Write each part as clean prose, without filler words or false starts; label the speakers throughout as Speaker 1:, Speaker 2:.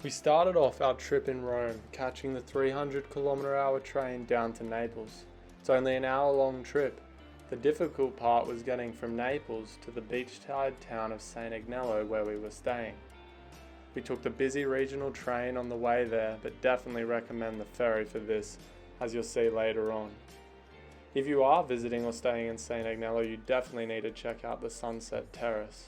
Speaker 1: We started off our trip in Rome, catching the 300km/h train down to Naples. It's only an hour-long trip. The difficult part was getting from Naples to the beachside town of Sant'Agnello where we were staying. We took the busy regional train on the way there, but definitely recommend the ferry for this, as you'll see later on. If you are visiting or staying in Sant'Agnello, you definitely need to check out the Sunset Terrace.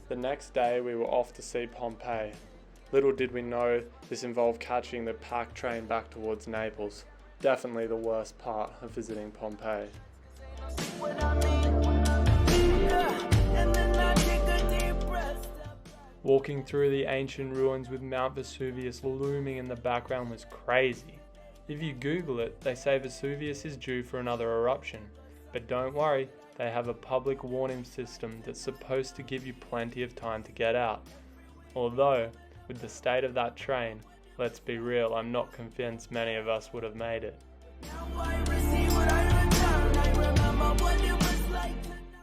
Speaker 1: The next day we were off to see Pompeii. Little did we know this involved catching the packed train back towards Naples. Definitely the worst part of visiting Pompeii. Walking through the ancient ruins with Mount Vesuvius looming in the background was crazy. If you Google it, they say Vesuvius is due for another eruption. But don't worry, they have a public warning system that's supposed to give you plenty of time to get out. Although, with the state of that train, let's be real, I'm not convinced many of us would have made it.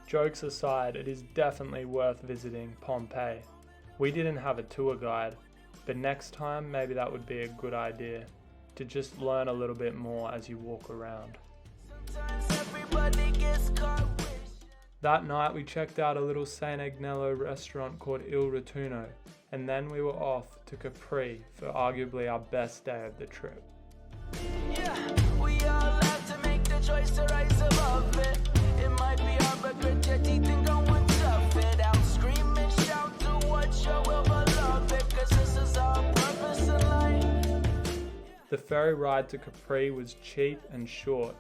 Speaker 1: Jokes aside, it is definitely worth visiting Pompeii. We didn't have a tour guide, but next time maybe that would be a good idea, to just learn a little bit more as you walk around. That night we checked out a little Sant'Agnello restaurant called Il Rotuno, and then we were off to Capri for arguably our best day of the trip. We all have to make the choice to rise above it. It might be hard, but grit your teeth and go and tough it out. Scream and shout to what you will love it, 'cause this is our purpose in life. The ferry ride to Capri was cheap and short.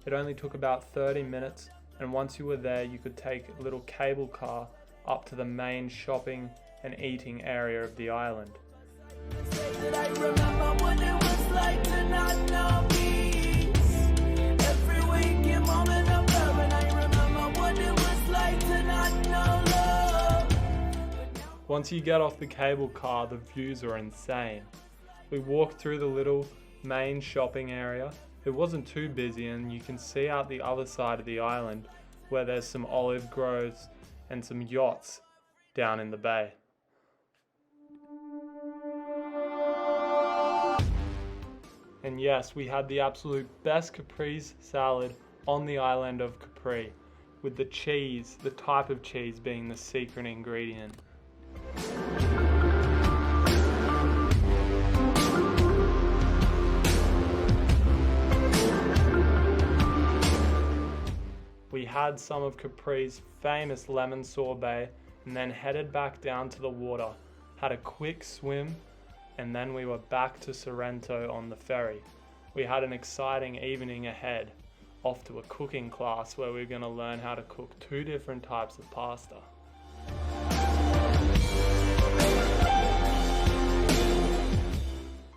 Speaker 1: It only took about 30 minutes, and once you were there you could take a little cable car up to the main shopping and eating area of the island. Once you get off the cable car, the views are insane. We walked through the little main shopping area. It wasn't too busy, and you can see out the other side of the island where there's some olive groves and some yachts down in the bay. And yes, we had the absolute best caprese salad on the island of Capri, with the cheese, the type of cheese being the secret ingredient. We had some of Capri's famous lemon sorbet and then headed back down to the water, had a quick swim, and then we were back to Sorrento on the ferry. We had an exciting evening ahead, off to a cooking class where we're going to learn how to cook 2 different types of pasta.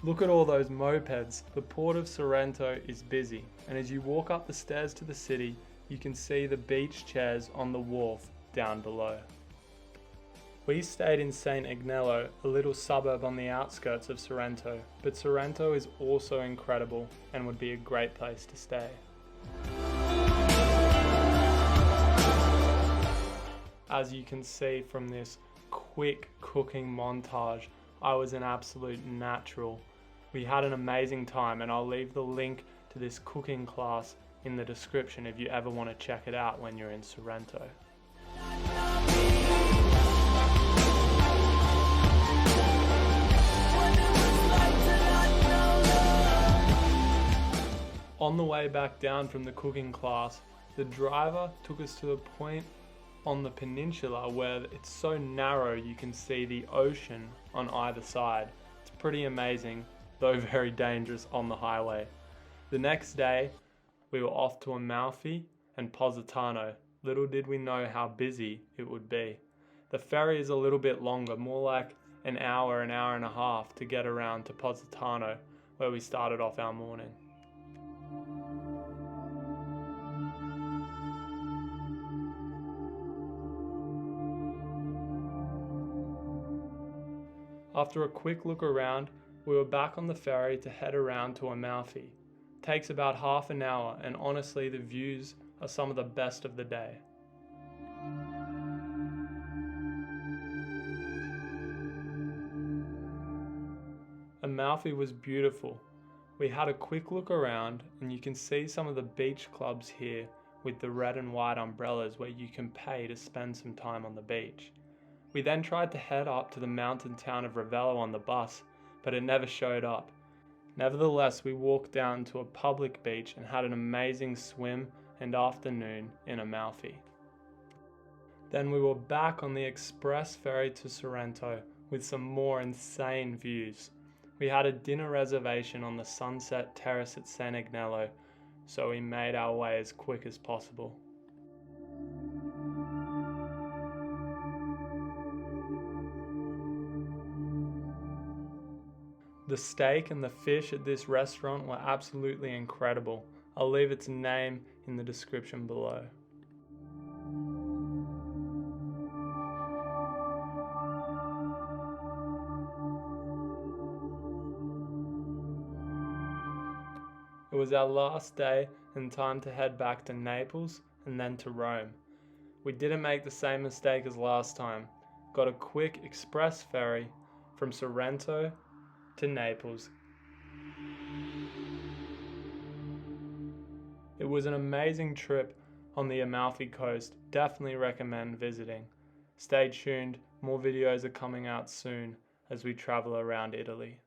Speaker 1: Look at all those mopeds. The port of Sorrento is busy, and as you walk up the stairs to the city, you can see the beach chairs on the wharf down below. We stayed in Sant'Agnello, a little suburb on the outskirts of Sorrento, but Sorrento is also incredible and would be a great place to stay. As you can see from this quick cooking montage, I was an absolute natural. We had an amazing time, and I'll leave the link to this cooking class in the description if you ever want to check it out when you're in Sorrento. On the way back down from the cooking class, the driver took us to a point on the peninsula where it's so narrow you can see the ocean on either side. It's pretty amazing, though very dangerous on the highway. The next day, we were off to Amalfi and Positano. Little did we know how busy it would be. The ferry is a little bit longer, more like an hour and a half to get around to Positano, where we started off our morning. After a quick look around, we were back on the ferry to head around to Amalfi. takes about half an hour, and honestly the views are some of the best of the day. Amalfi was beautiful. We had a quick look around and you can see some of the beach clubs here with the red and white umbrellas where you can pay to spend some time on the beach. We then tried to head up to the mountain town of Ravello on the bus, but it never showed up. Nevertheless, we walked down to a public beach and had an amazing swim and afternoon in Amalfi. Then we were back on the express ferry to Sorrento with some more insane views. We had a dinner reservation on the sunset terrace at Sant'Agnello, so we made our way as quick as possible. The steak and the fish at this restaurant were absolutely incredible. I'll leave its name in the description below. It was our last day and time to head back to Naples and then to Rome. We didn't make the same mistake as last time. Got a quick express ferry from Sorrento to Naples. It was an amazing trip on the Amalfi Coast. Definitely recommend visiting. Stay tuned, more videos are coming out soon as we travel around Italy.